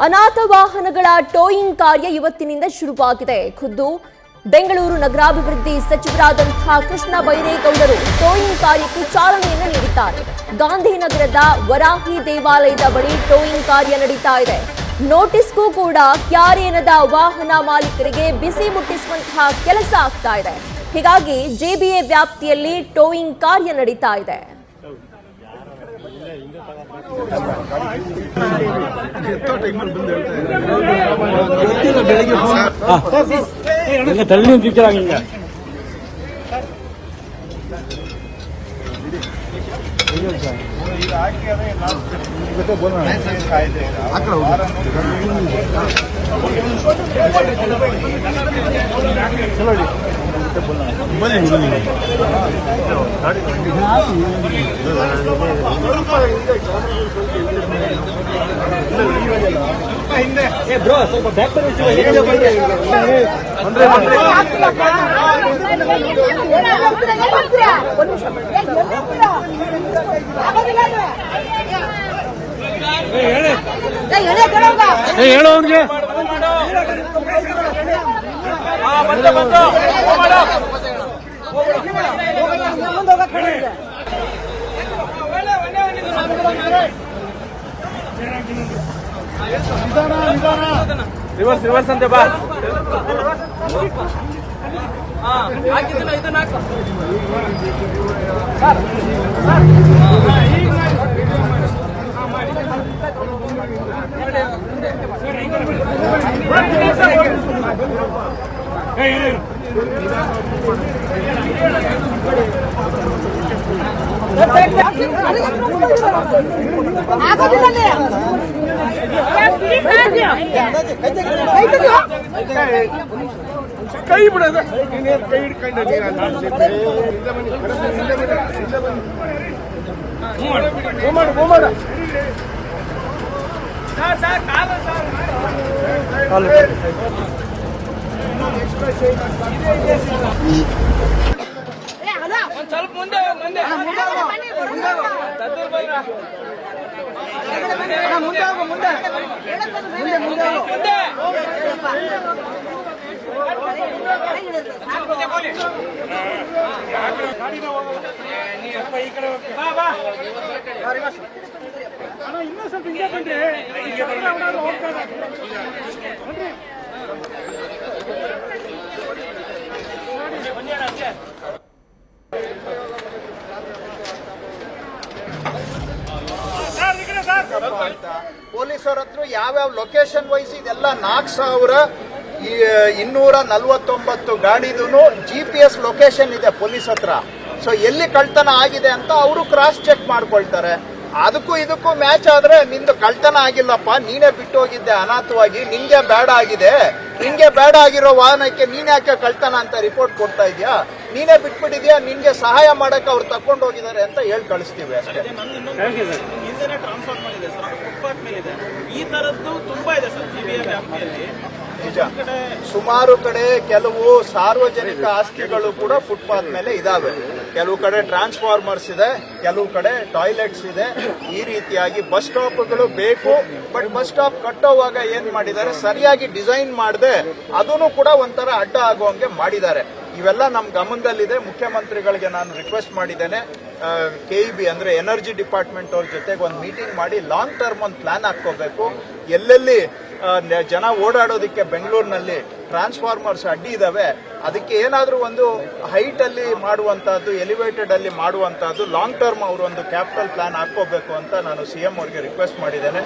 ಅನಾಥ ವಾಹನಗಳ ಟೋಯಿಂಗ್ ಕಾರ್ಯ ಇವತ್ತಿನಿಂದ ಶುರುವಾಗಿದೆ. ಖುದ್ದು ಬೆಂಗಳೂರು ನಗರಾಭಿವೃದ್ಧಿ ಸಚಿವರಾದಂತಹ ಕೃಷ್ಣ ಬೈರೇಗೌಡರು ಟೋಯಿಂಗ್ ಕಾರ್ಯಕ್ಕೆ ಚಾಲನೆಯನ್ನು ನೀಡಿದ್ದಾರೆ. ಗಾಂಧಿನಗರದ ವರಾಹಿ ದೇವಾಲಯದ ಬಳಿ ಟೋಯಿಂಗ್ ಕಾರ್ಯ ನಡೀತಾ ಇದೆ. ನೋಟಿಸ್ಗೂ ಕೂಡ ಕ್ಯಾರೇನದ ವಾಹನ ಮಾಲೀಕರಿಗೆ ಬಿಸಿ ಮುಟ್ಟಿಸುವಂತಹ ಕೆಲಸ ಆಗ್ತಾ ಇದೆ. ಹೀಗಾಗಿ ಜೆಬಿಎ ವ್ಯಾಪ್ತಿಯಲ್ಲಿ ಟೋಯಿಂಗ್ ಕಾರ್ಯ ನಡೀತಾ ಇದೆ. ಹೇಳೋನ್ಗೆ ರಿವರ್ಸ್ ಅಂತೆ ಬಾ. ಕೈ ಬಿಡೋದು ಕೈ ಹಿಡ್ಕೊಂಡು ಸ್ವಲ್ಪ ಮುಂದೆ ಇನ್ನೂ ಸ್ವಲ್ಪ ಹಿಂದೆ ಬಂದ್ರೆ ಪೊಲೀಸರ ಹತ್ರ ಯಾವ್ಯಾವ ಲೊಕೇಶನ್ ವೈಸ್ ಇದೆಲ್ಲ 4249 ಗಾಡಿದೂ GPS ಲೊಕೇಶನ್ ಇದೆ ಪೊಲೀಸ್ ಹತ್ರ. ಸೊ ಎಲ್ಲಿ ಕಳ್ತನ ಆಗಿದೆ ಅಂತ ಅವರು ಕ್ರಾಸ್ ಚೆಕ್ ಮಾಡ್ಕೊಳ್ತಾರೆ. ಅದಕ್ಕೂ ಇದಕ್ಕೂ ಮ್ಯಾಚ್ ಆದ್ರೆ ನಿಂದು ಕಳ್ತನ ಆಗಿಲ್ಲಪ್ಪ, ನೀನೇ ಬಿಟ್ಟು ಹೋಗಿದ್ದೆ ಅನಾಥವಾಗಿ, ನಿಂಗೆ ಬೇಡ ಆಗಿದೆ, ನಿಂಗೆ ಬೇಡ ಆಗಿರೋ ವಾಹನಕ್ಕೆ ನೀನ್ ಯಾಕೆ ಕಳ್ತನ ಅಂತ ರಿಪೋರ್ಟ್ ಕೊಡ್ತಾ ಇದೆಯಾ, ನೀನೇ ಬಿಟ್ಬಿಟ್ಟಿದ್ಯಾ, ನಿನ್ಗೆ ಸಹಾಯ ಮಾಡಕ್ಕೆ ಅವ್ರು ತಕೊಂಡು ಹೋಗಿದ್ದಾರೆ ಅಂತ ಹೇಳಿ ಕಳಿಸ್ತೀವಿ ಅಷ್ಟೇ. ಈ ತರದ್ದು ತುಂಬಾ ಇದೆ ಸರ್ ಜೆಬಿಎ ವ್ಯಾಪ್ತಿಯಲ್ಲಿ. ನಿಜ, ಸುಮಾರು ಕಡೆ ಕೆಲವು ಸಾರ್ವಜನಿಕ ಆಸ್ತಿಗಳು ಕೂಡ ಫುಟ್ಪಾತ್ ಮೇಲೆ ಇದಾವೆ. ಕೆಲವು ಕಡೆ ಟ್ರಾನ್ಸ್ಫಾರ್ಮರ್ಸ್ ಇದೆ, ಕೆಲವು ಕಡೆ ಟಾಯ್ಲೆಟ್ಸ್ ಇದೆ. ಈ ರೀತಿಯಾಗಿ ಬಸ್ ಸ್ಟಾಪ್ಗಳು ಬೇಕು. ಬಟ್ ಬಸ್ ಸ್ಟಾಪ್ ಕಟ್ಟೋವಾಗ ಏನ್ ಮಾಡಿದ್ದಾರೆ, ಸರಿಯಾಗಿ ಡಿಸೈನ್ ಮಾಡದೆ ಅದನ್ನು ಕೂಡ ಒಂಥರ ಅಡ್ಡ ಆಗುವಂಗೆ ಮಾಡಿದ್ದಾರೆ. ಇವೆಲ್ಲ ನಮ್ಮ ಗಮನದಲ್ಲಿದೆ. ಮುಖ್ಯಮಂತ್ರಿಗಳಿಗೆ ನಾನು ರಿಕ್ವೆಸ್ಟ್ ಮಾಡಿದ್ದೇನೆ, KEB ಅಂದ್ರೆ ಎನರ್ಜಿ ಡಿಪಾರ್ಟ್ಮೆಂಟ್ ಅವ್ರ ಜೊತೆಗೆ ಒಂದು ಮೀಟಿಂಗ್ ಮಾಡಿ ಲಾಂಗ್ ಟರ್ಮ್ ಒಂದು ಪ್ಲಾನ್ ಹಾಕೋಬೇಕು. ಎಲ್ಲೆಲ್ಲಿ ಜನ ಓಡಾಡೋದಕ್ಕೆ ಬೆಂಗಳೂರಿನಲ್ಲಿ ಟ್ರಾನ್ಸ್ಫಾರ್ಮರ್ಸ್ ಅಡ್ಡಿ ಇದಾವೆ, ಅದಕ್ಕೆ ಏನಾದರೂ ಒಂದು ಹೈಟ್ ಅಲ್ಲಿ ಮಾಡುವಂತಹದ್ದು, ಎಲಿವೇಟೆಡ್ ಅಲ್ಲಿ ಮಾಡುವಂತಹದ್ದು ಲಾಂಗ್ ಟರ್ಮ್ ಅವರು ಒಂದು ಕ್ಯಾಪಿಟಲ್ ಪ್ಲಾನ್ ಹಾಕೋಬೇಕು ಅಂತ ನಾನು CM ಅವರಿಗೆ ರಿಕ್ವೆಸ್ಟ್ ಮಾಡಿದ್ದೇನೆ.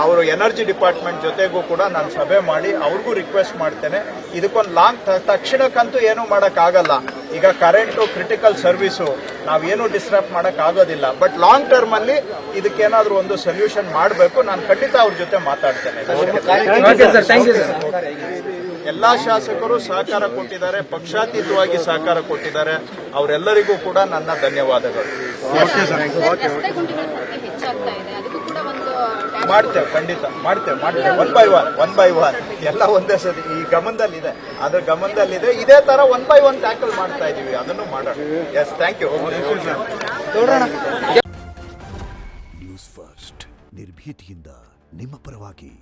ಅವರು ಎನರ್ಜಿ ಡಿಪಾರ್ಟ್ಮೆಂಟ್ ಜೊತೆಗೂ ಕೂಡ ನಾನು ಸಭೆ ಮಾಡಿ ಅವ್ರಿಗೂ ರಿಕ್ವೆಸ್ಟ್ ಮಾಡ್ತೇನೆ. ಇದಕ್ಕೊಂದು ತಕ್ಷಣಕ್ಕಂತೂ ಏನೂ ಮಾಡೋಕ್ಕಾಗಲ್ಲ. ಈಗ ಕರೆಂಟು ಕ್ರಿಟಿಕಲ್ ಸರ್ವಿಸು ನಾವೇನು ಡಿಸ್ಟರ್ಬ್ ಮಾಡೋಕ್ಕಾಗೋದಿಲ್ಲ. ಬಟ್ ಲಾಂಗ್ ಟರ್ಮ್ ಅಲ್ಲಿ ಇದಕ್ಕೇನಾದ್ರೂ ಒಂದು ಸೊಲ್ಯೂಷನ್ ಮಾಡಬೇಕು. ನಾನು ಖಂಡಿತ ಅವ್ರ ಜೊತೆ ಮಾತಾಡ್ತೇನೆ. ಎಲ್ಲಾ ಶಾಸಕರು ಸಹಕಾರ ಕೊಟ್ಟಿದ್ದಾರೆ, ಪಕ್ಷಾತೀತವಾಗಿ ಸಹಕಾರ ಕೊಟ್ಟಿದ್ದಾರೆ. ಅವರೆಲ್ಲರಿಗೂ ಕೂಡ ನನ್ನ ಧನ್ಯವಾದಗಳು. ಮಾಡ್ತೇವೆ, ಖಂಡಿತ ಮಾಡ್ತೇವೆ. ಒನ್ ಬೈ ಒನ್ ಎಲ್ಲ ಒಂದೇ ಸರಿ ಈ ಗಮನದಲ್ಲಿದೆ, ಅದ್ರ ಗಮನದಲ್ಲಿದೆ. ಇದೇ ತರ 1 by 1 ಟ್ಯಾಕಲ್ ಮಾಡ್ತಾ ಇದೀವಿ, ಅದನ್ನು ಮಾಡೋಣ. Yes, thank you. News first ನಿರ್ಭೀತಿಯಿಂದ ನಿಮ್ಮ ಪರವಾಗಿ.